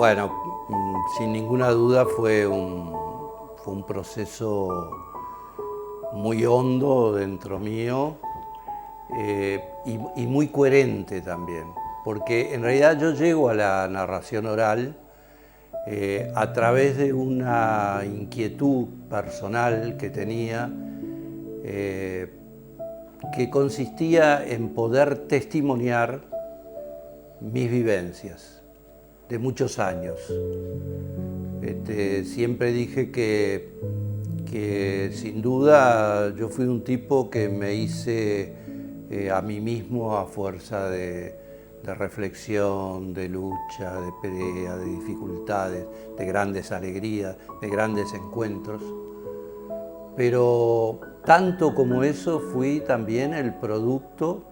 Bueno, sin ninguna duda fue un proceso muy hondo dentro mío y muy coherente también, porque en realidad yo llego a la narración oral a través de una inquietud personal que tenía que consistía en poder testimoniar mis vivencias de muchos años. Siempre dije que sin duda yo fui un tipo que me hice a mí mismo a fuerza de reflexión, de lucha, de pelea, de dificultades, de grandes alegrías, de grandes encuentros. Pero tanto como eso fui también el producto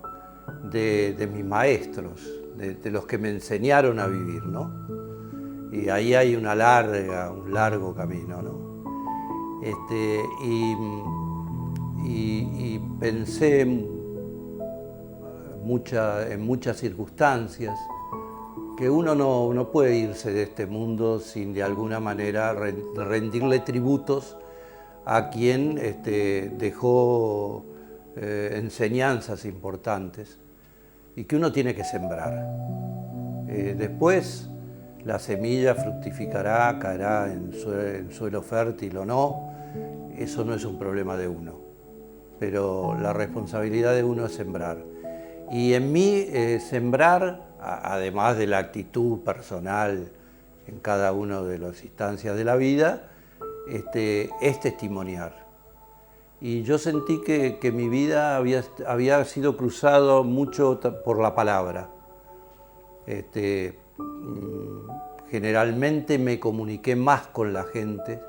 de mis maestros, de los que me enseñaron a vivir, ¿no? Y ahí hay un largo camino, ¿no? Y pensé en muchas circunstancias que uno no puede irse de este mundo sin de alguna manera rendirle tributos a quien dejó enseñanzas importantes y que uno tiene que sembrar. Después la semilla fructificará, caerá en suelo fértil o no, eso no es un problema de uno, pero la responsabilidad de uno es sembrar. Y en mí sembrar, además de la actitud personal en cada una de las instancias de la vida, es testimoniar. Y yo sentí que mi vida había sido cruzado mucho por la palabra. Generalmente me comuniqué más con la gente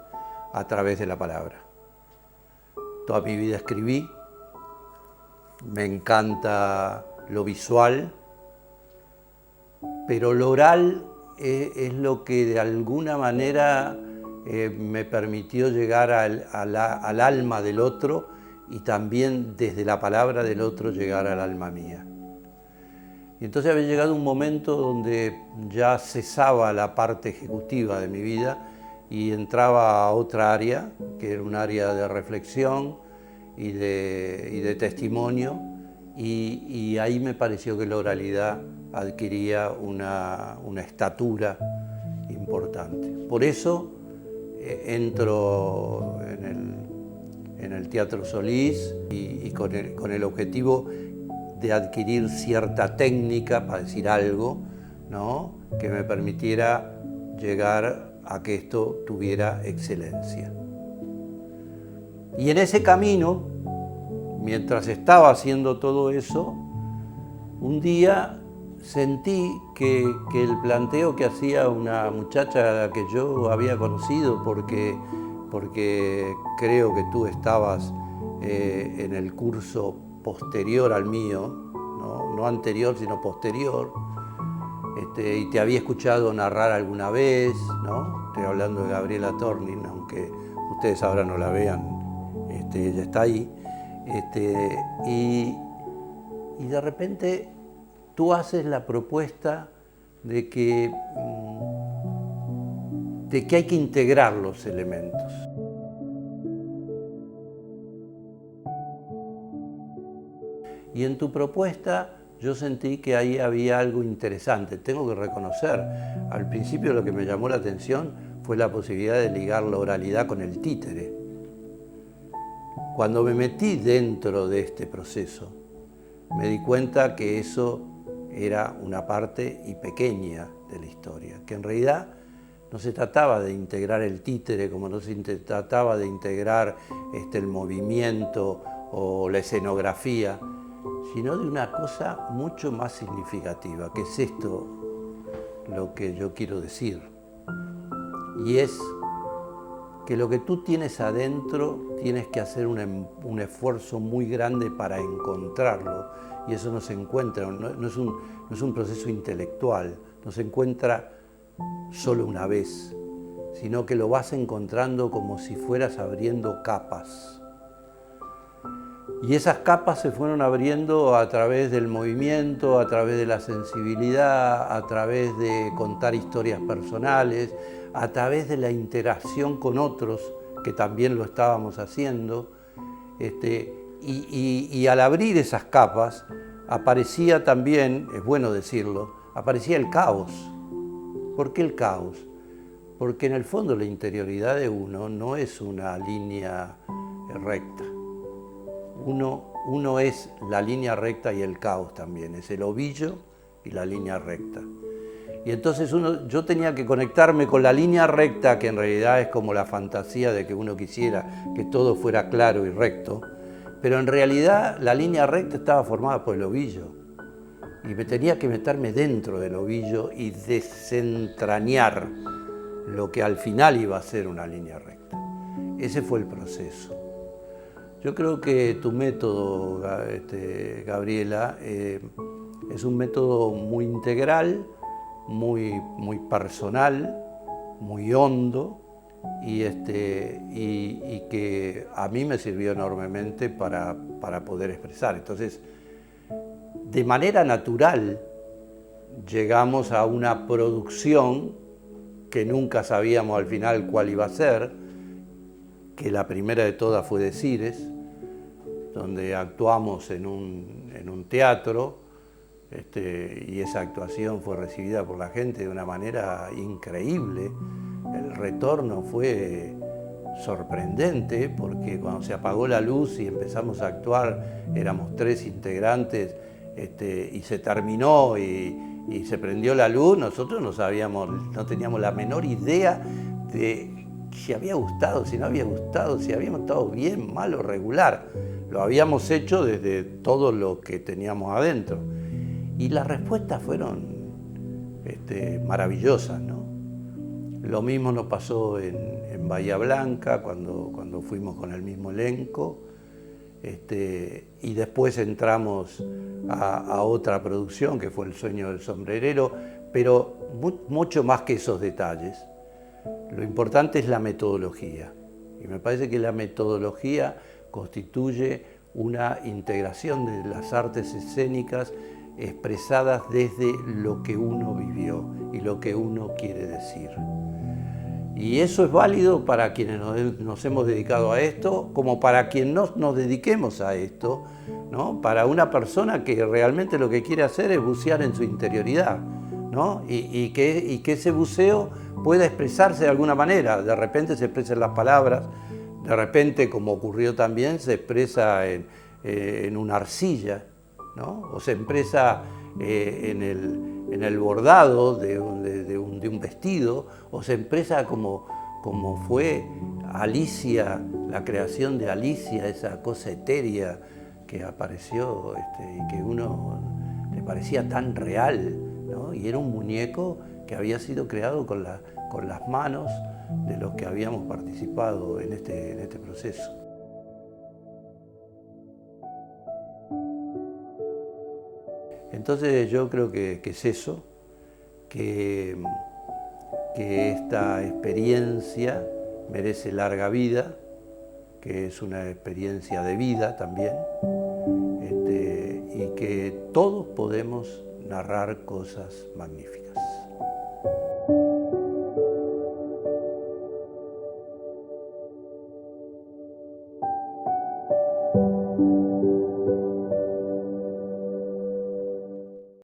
a través de la palabra. Toda mi vida escribí, me encanta lo visual, pero lo oral es lo que de alguna manera me permitió llegar al alma del otro y también desde la palabra del otro llegar al alma mía. Y entonces había llegado un momento donde ya cesaba la parte ejecutiva de mi vida y entraba a otra área, que era un área de reflexión y de testimonio, y ahí me pareció que la oralidad adquiría una estatura importante. Por eso entro en el Teatro Solís y con el objetivo de adquirir cierta técnica, para decir algo, ¿no?, que me permitiera llegar a que esto tuviera excelencia. Y en ese camino, mientras estaba haciendo todo eso, un día sentí que el planteo que hacía una muchacha que yo había conocido, porque creo que tú estabas en el curso posterior al mío, no anterior sino posterior, y te había escuchado narrar alguna vez, ¿no? Estoy hablando de Gabriela Tornin, aunque ustedes ahora no la vean, ella está ahí, y de repente tú haces la propuesta de que hay que integrar los elementos. Y en tu propuesta yo sentí que ahí había algo interesante. Tengo que reconocer, al principio lo que me llamó la atención fue la posibilidad de ligar la oralidad con el títere. Cuando me metí dentro de este proceso, me di cuenta que eso era una parte y pequeña de la historia, que en realidad no se trataba de integrar el títere como no se trataba de integrar el movimiento o la escenografía, sino de una cosa mucho más significativa, que es esto lo que yo quiero decir. Y es que lo que tú tienes adentro tienes que hacer un esfuerzo muy grande para encontrarlo, y eso no se encuentra, no es un proceso intelectual, no se encuentra solo una vez, sino que lo vas encontrando como si fueras abriendo capas. Y esas capas se fueron abriendo a través del movimiento, a través de la sensibilidad, a través de contar historias personales, a través de la interacción con otros, que también lo estábamos haciendo. Y al abrir esas capas, aparecía también, es bueno decirlo, aparecía el caos. ¿Por qué el caos? Porque en el fondo la interioridad de uno no es una línea recta. Uno es la línea recta y el caos también, es el ovillo y la línea recta. Y entonces yo tenía que conectarme con la línea recta, que en realidad es como la fantasía de que uno quisiera que todo fuera claro y recto, pero en realidad la línea recta estaba formada por el ovillo. Y me tenía que meterme dentro del ovillo y desentrañar lo que al final iba a ser una línea recta. Ese fue el proceso. Yo creo que tu método, Gabriela, es un método muy integral, muy personal, muy hondo y que a mí me sirvió enormemente para poder expresar. Entonces, de manera natural llegamos a una producción que nunca sabíamos al final cuál iba a ser, que la primera de todas fue Decires, donde actuamos en un teatro, y esa actuación fue recibida por la gente de una manera increíble. El retorno fue sorprendente porque cuando se apagó la luz y empezamos a actuar, éramos 3 integrantes, y se terminó y se prendió la luz, nosotros no teníamos la menor idea de si había gustado, si no había gustado, si habíamos estado bien, mal o regular. Lo habíamos hecho desde todo lo que teníamos adentro. Y las respuestas fueron maravillosas, ¿no? Lo mismo nos pasó en Bahía Blanca, cuando fuimos con el mismo elenco. Y después entramos a otra producción, que fue El sueño del sombrerero, pero mucho más que esos detalles. Lo importante es la metodología. Y me parece que la metodología constituye una integración de las artes escénicas expresadas desde lo que uno vivió y lo que uno quiere decir. Y eso es válido para quienes nos hemos dedicado a esto, como para quien no nos dediquemos a esto, ¿no? Para una persona que realmente lo que quiere hacer es bucear en su interioridad, ¿no? Y que ese buceo pueda expresarse de alguna manera. De repente se expresan las palabras, de repente, como ocurrió también, se expresa en una arcilla, ¿no? O se expresa en el bordado de un vestido, o se expresa como fue Alicia, la creación de Alicia, esa cosa etérea que apareció y que uno le parecía tan real, ¿no? Y era un muñeco que había sido creado con las manos de los que habíamos participado en este proceso. Entonces yo creo que es eso, que esta experiencia merece larga vida, que es una experiencia de vida también, y que todos podemos narrar cosas magníficas.